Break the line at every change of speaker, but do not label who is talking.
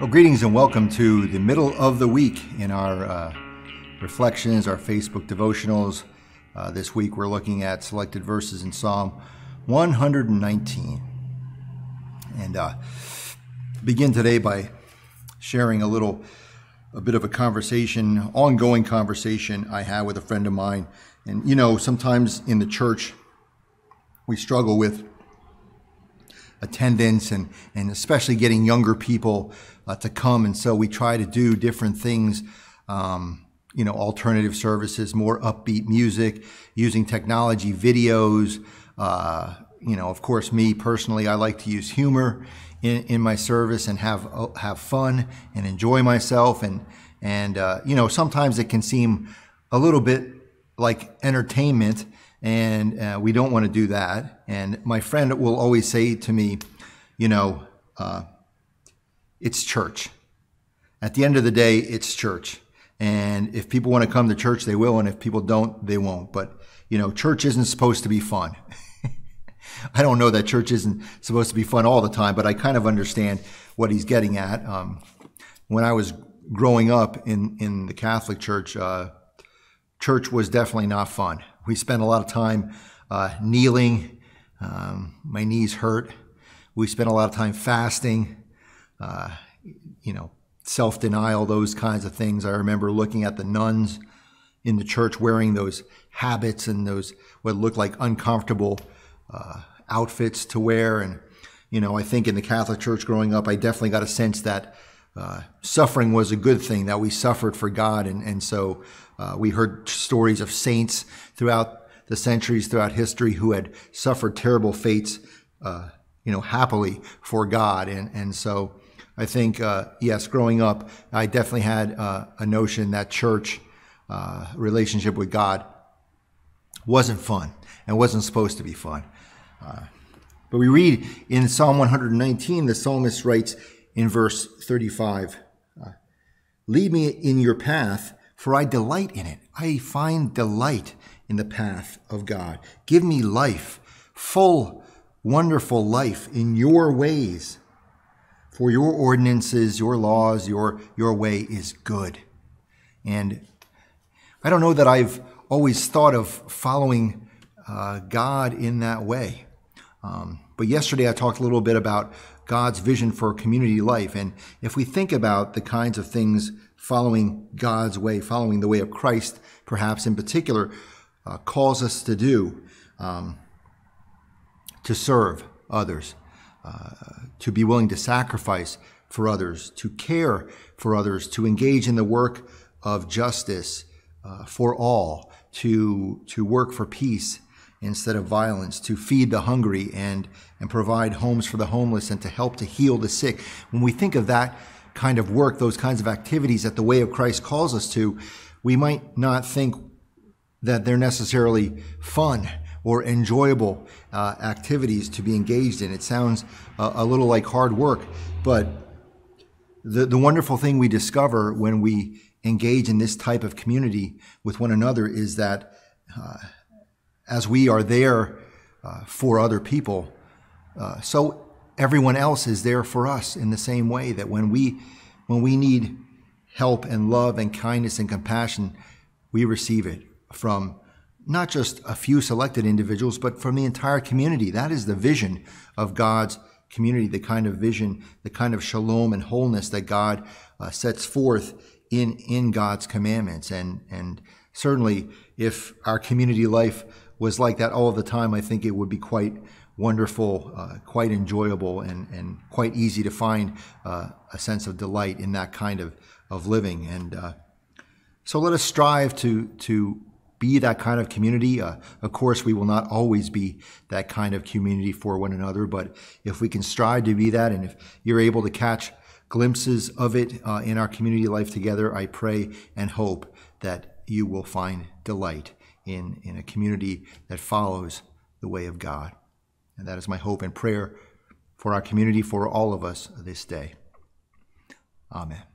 Well, greetings and welcome to the middle of the week in our reflections, our Facebook devotionals. This week we're looking at selected verses in Psalm 119. And begin today by sharing a bit of a conversation, ongoing conversation I had with a friend of mine. And you know, sometimes in the church we struggle with attendance and especially getting younger people to come. And so we try to do different things, alternative services, more upbeat music, using technology, videos. Of course, me personally, I like to use humor in my service and have fun and enjoy myself. And sometimes it can seem a little bit like entertainment, and we don't want to do that. And my friend will always say to me, it's church. At the end of the day, it's church. And if people want to come to church, they will. And if people don't, they won't. But, church isn't supposed to be fun. I don't know that church isn't supposed to be fun all the time, but I kind of understand what he's getting at. When I was growing up in the Catholic Church, church was definitely not fun. We spent a lot of time kneeling. My knees hurt. We spent a lot of time fasting, self-denial, those kinds of things. I remember looking at the nuns in the church wearing those habits and those what looked like uncomfortable outfits to wear. And, I think in the Catholic Church growing up, I definitely got a sense that suffering was a good thing, that we suffered for God. And so we heard stories of saints throughout the centuries, throughout history, who had suffered terrible fates, happily for God. And so I think, yes, growing up, I definitely had a notion that church relationship with God wasn't fun and wasn't supposed to be fun. But we read in Psalm 119, the psalmist writes in verse 35, "Lead me in your path, for I delight in it. I find delight in the path of God. Give me life, full, wonderful life in your ways. For your ordinances, your laws, your way is good." And I don't know that I've always thought of following God in that way. But yesterday I talked a little bit about God's vision for community life. And if we think about the kinds of things following God's way, following the way of Christ, perhaps in particular, calls us to do, to serve others, to be willing to sacrifice for others, to care for others, to engage in the work of justice for all, to work for peace instead of violence, to feed the hungry and provide homes for the homeless, and to help to heal the sick. When we think of that kind of work, those kinds of activities that the way of Christ calls us to, we might not think that they're necessarily fun or enjoyable activities to be engaged in. It sounds a little like hard work, but the wonderful thing we discover when we engage in this type of community with one another is that as we are there for other people, so everyone else is there for us in the same way, that when we need help and love and kindness and compassion, we receive it from not just a few selected individuals, but from the entire community. That is the vision of God's community, the kind of vision, the kind of shalom and wholeness that God sets forth in God's commandments. And certainly, if our community life was like that all the time, I think it would be quite wonderful, quite enjoyable, and quite easy to find a sense of delight in that kind of living. And so let us strive to be that kind of community. Of course, we will not always be that kind of community for one another, but if we can strive to be that, and if you're able to catch glimpses of it in our community life together, I pray and hope that you will find delight in a community that follows the way of God. And that is my hope and prayer for our community, for all of us this day. Amen.